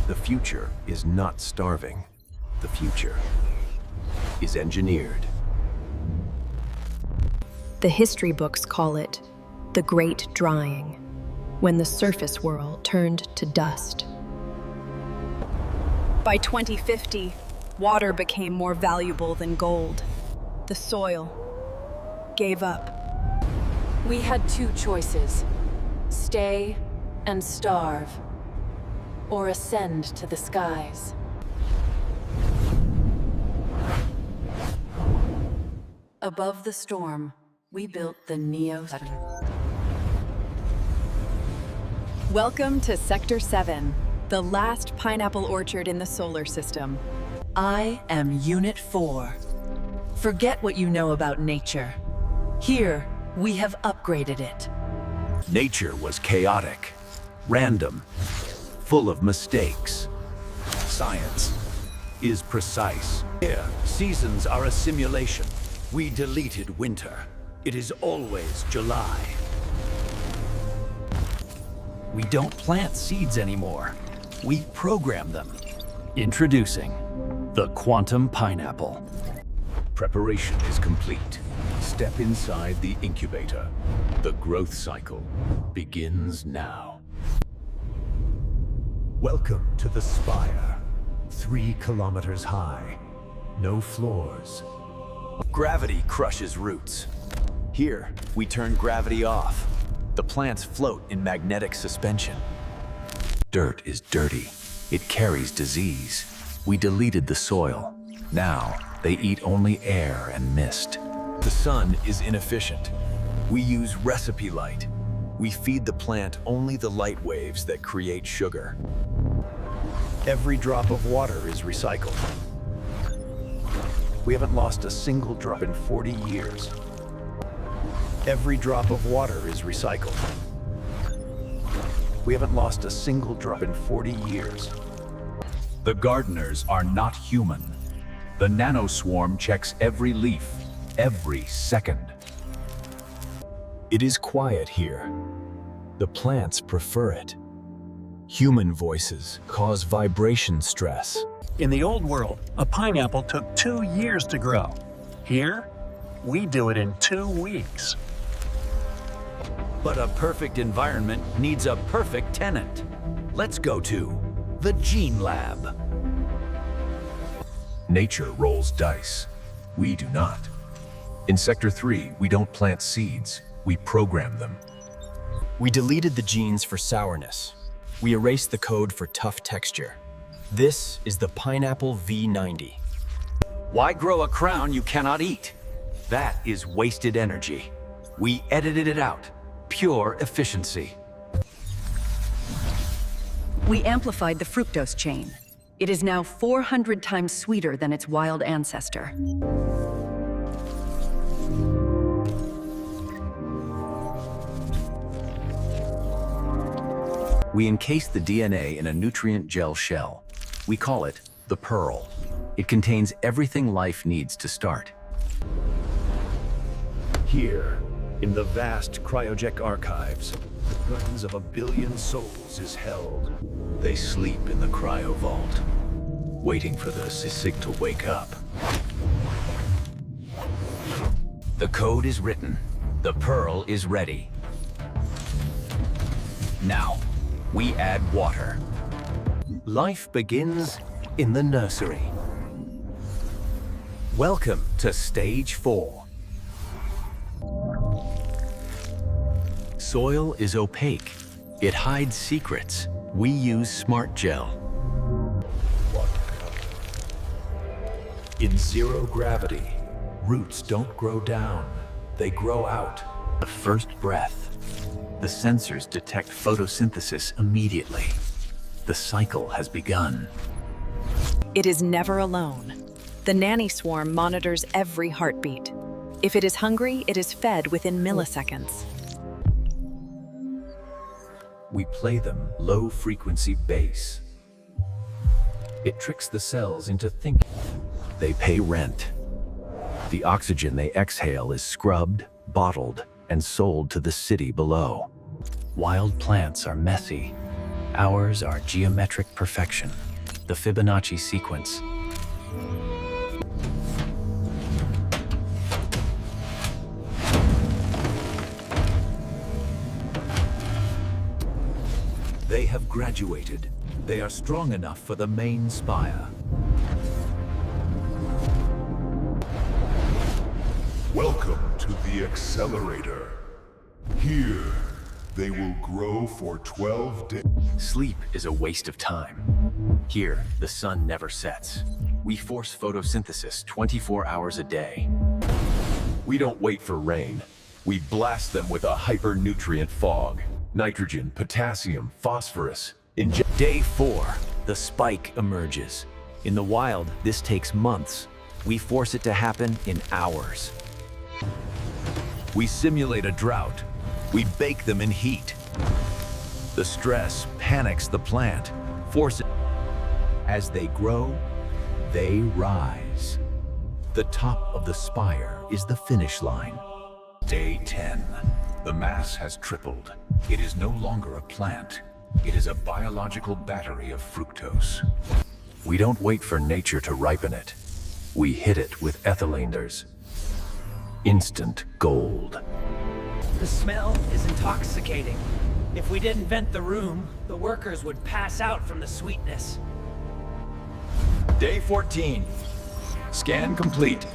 The future is not starving. The future is engineered. The history books call it the Great Drying, when the surface world turned to dust. By 2050, water became more valuable than gold. The soil gave up. We had two choices: stay and starve, or ascend to the skies. Above the storm, we built the Neo. Welcome to Sector 7, the last pineapple orchard in the solar system. I am Unit 4. Forget what you know about nature. Here, we have upgraded it. Nature was chaotic, random, full of mistakes. Science is precise. Here, seasons are a simulation. We deleted winter. It is always July. We don't plant seeds anymore. We program them. Introducing the Quantum Pineapple. Preparation is complete. Step inside the incubator. The growth cycle begins now. Welcome to the spire. 3 kilometers high. No floors. Gravity crushes roots. Here, we turn gravity off. The plants float in magnetic suspension. Dirt is dirty. It carries disease. We deleted the soil. Now, they eat only air and mist. The sun is inefficient. We use recipe light. We feed the plant only the light waves that create sugar. Every drop of water is recycled. We haven't lost a single drop in 40 years. Every drop of water is recycled. We haven't lost a single drop in 40 years. The gardeners are not human. The nanoswarm checks every leaf, every second. It is quiet here. The plants prefer it. Human voices cause vibration stress. In the old world, a pineapple took 2 years to grow. Here, we do it in 2 weeks. But a perfect environment needs a perfect tenant. Let's go to the Gene Lab. Nature rolls dice. We do not. In Sector 3, we don't plant seeds, we program them. We deleted the genes for sourness. We erased the code for tough texture. This is the Pineapple V90. Why grow a crown you cannot eat? That is wasted energy. We edited it out. Pure efficiency. We amplified the fructose chain. It is now 400 times sweeter than its wild ancestor. We encase the DNA in a nutrient gel shell. We call it the Pearl. It contains everything life needs to start. Here, in the vast cryogenic archives, the guns of 1 billion souls is held. They sleep in the cryo vault, waiting for the Sisig to wake up. The code is written. The Pearl is ready. Now, we add water. Life begins in the nursery. Welcome to Stage 4. Soil is opaque. It hides secrets. We use smart gel. In zero gravity, roots don't grow down. They grow out. The first breath. The sensors detect photosynthesis immediately. The cycle has begun. It is never alone. The nanny swarm monitors every heartbeat. If it is hungry, it is fed within milliseconds. We play them low-frequency bass. It tricks the cells into thinking. They pay rent. The oxygen they exhale is scrubbed, bottled, and sold to the city below. Wild plants are messy. Ours are geometric perfection, the Fibonacci sequence. They have graduated. They are strong enough for the main spire. Welcome to the accelerator. Here, they will grow for 12 days. Sleep is a waste of time. Here, the sun never sets. We force photosynthesis 24 hours a day. We don't wait for rain. We blast them with a hyper-nutrient fog. Nitrogen, potassium, phosphorus. Day 4, the spike emerges. In the wild, this takes months. We force it to happen in hours. We simulate a drought. We bake them in heat. The stress panics the plant, forces. As they grow, they rise. The top of the spire is the finish line. Day 10. The mass has tripled. It is no longer a plant. It is a biological battery of fructose. We don't wait for nature to ripen it. We hit it with ethylanders. Instant gold. The smell is intoxicating. If we didn't vent the room, the workers would pass out from the sweetness. Day 14. Scan complete.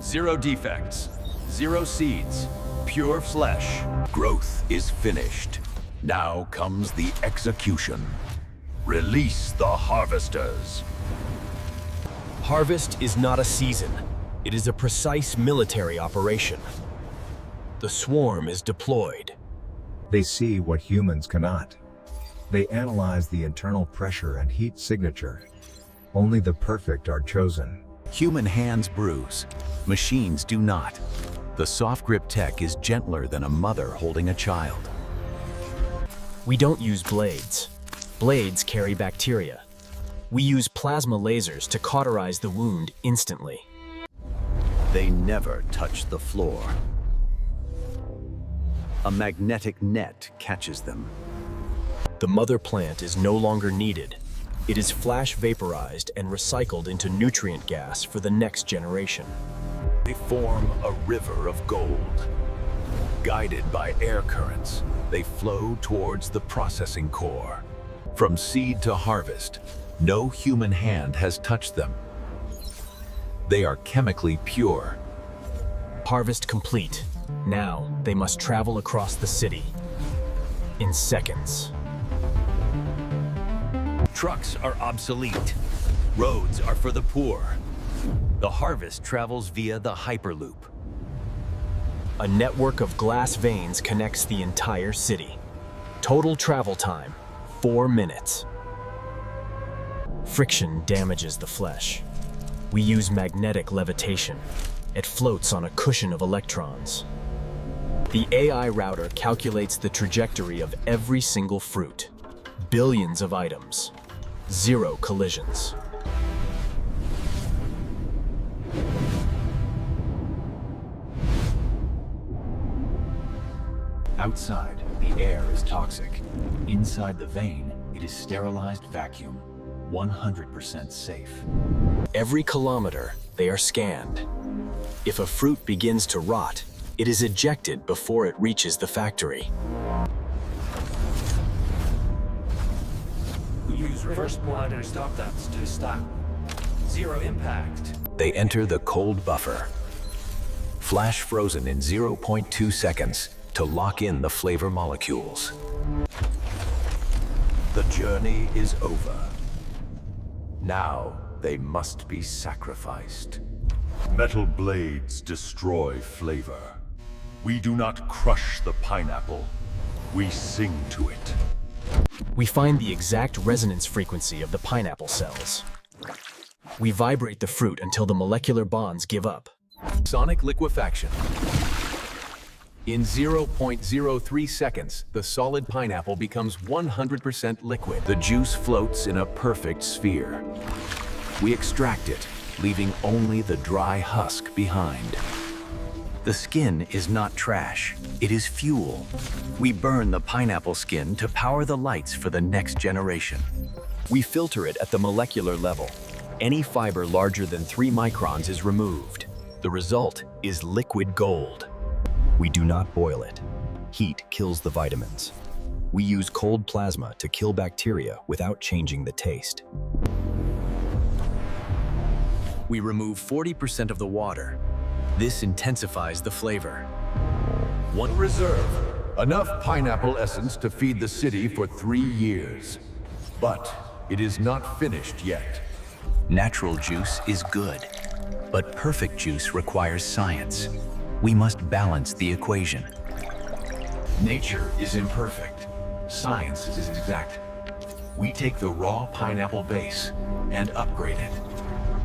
0 defects. 0 seeds. Pure flesh. Growth is finished. Now comes the execution. Release the harvesters. Harvest is not a season. It is a precise military operation. The swarm is deployed. They see what humans cannot. They analyze the internal pressure and heat signature. Only the perfect are chosen. Human hands bruise. Machines do not. The soft grip tech is gentler than a mother holding a child. We don't use blades. Blades carry bacteria. We use plasma lasers to cauterize the wound instantly. They never touch the floor. A magnetic net catches them. The mother plant is no longer needed. It is flash vaporized and recycled into nutrient gas for the next generation. They form a river of gold. Guided by air currents, they flow towards the processing core. From seed to harvest, no human hand has touched them. They are chemically pure. Harvest complete. Now they must travel across the city in seconds. Trucks are obsolete. Roads are for the poor. The harvest travels via the Hyperloop. A network of glass veins connects the entire city. Total travel time, 4 minutes. Friction damages the flesh. We use magnetic levitation. It floats on a cushion of electrons. The AI router calculates the trajectory of every single fruit. Billions of items. 0 collisions. Outside, the air is toxic. Inside the vein, it is sterilized vacuum. 100% safe. Every kilometer, they are scanned. If a fruit begins to rot, it is ejected before it reaches the factory. We use reverse blinding stop-ups to stop. 0 impact. They enter the cold buffer. Flash frozen in 0.2 seconds to lock in the flavor molecules. The journey is over. Now they must be sacrificed. Metal blades destroy flavor. We do not crush the pineapple. We sing to it. We find the exact resonance frequency of the pineapple cells. We vibrate the fruit until the molecular bonds give up. Sonic liquefaction. In 0.03 seconds, the solid pineapple becomes 100% liquid. The juice floats in a perfect sphere. We extract it, leaving only the dry husk behind. The skin is not trash, it is fuel. We burn the pineapple skin to power the lights for the next generation. We filter it at the molecular level. Any fiber larger than 3 microns is removed. The result is liquid gold. We do not boil it. Heat kills the vitamins. We use cold plasma to kill bacteria without changing the taste. We remove 40% of the water. This intensifies the flavor. One reserve. Enough pineapple essence to feed the city for 3 years. But it is not finished yet. Natural juice is good, but perfect juice requires science. We must balance the equation. Nature is imperfect. Science is exact. We take the raw pineapple base and upgrade it.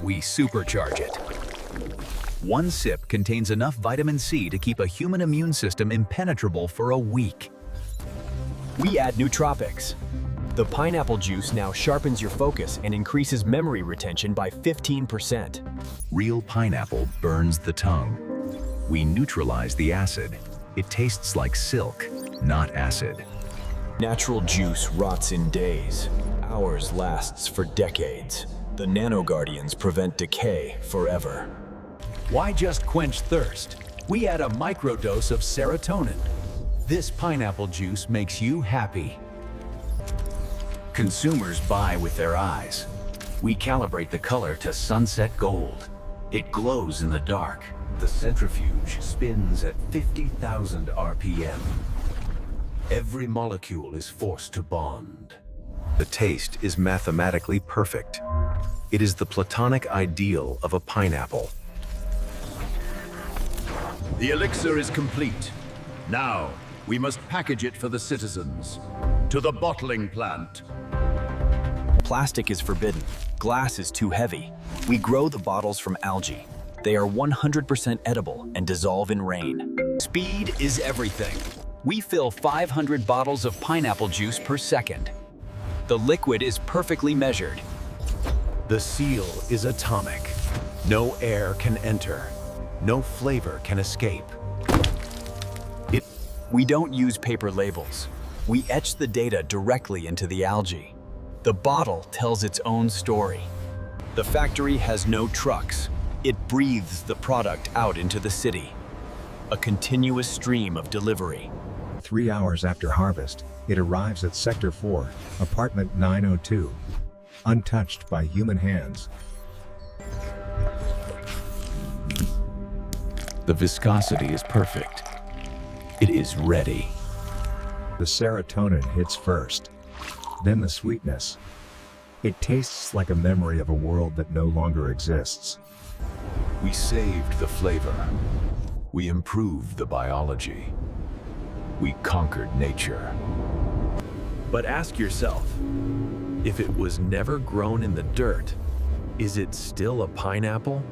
We supercharge it. One sip contains enough vitamin C to keep a human immune system impenetrable for a week. We add nootropics. The pineapple juice now sharpens your focus and increases memory retention by 15%. Real pineapple burns the tongue. We neutralize the acid. It tastes like silk, not acid. Natural juice rots in days. Ours lasts for decades. The nanoguardians prevent decay forever. Why just quench thirst? We add a microdose of serotonin. This pineapple juice makes you happy. Consumers buy with their eyes. We calibrate the color to sunset gold. It glows in the dark. The centrifuge spins at 50,000 RPM. Every molecule is forced to bond. The taste is mathematically perfect. It is the platonic ideal of a pineapple. The elixir is complete. Now, we must package it for the citizens. To the bottling plant. Plastic is forbidden. Glass is too heavy. We grow the bottles from algae. They are 100% edible and dissolve in rain. Speed is everything. We fill 500 bottles of pineapple juice per second. The liquid is perfectly measured. The seal is atomic. No air can enter. No flavor can escape. We don't use paper labels. We etch the data directly into the algae. The bottle tells its own story. The factory has no trucks. It breathes the product out into the city. A continuous stream of delivery. 3 hours after harvest, it arrives at Sector 4, Apartment 902. Untouched by human hands. The viscosity is perfect. It is ready. The serotonin hits first, then the sweetness. It tastes like a memory of a world that no longer exists. We saved the flavor. We improved the biology. We conquered nature. But ask yourself, if it was never grown in the dirt, is it still a pineapple?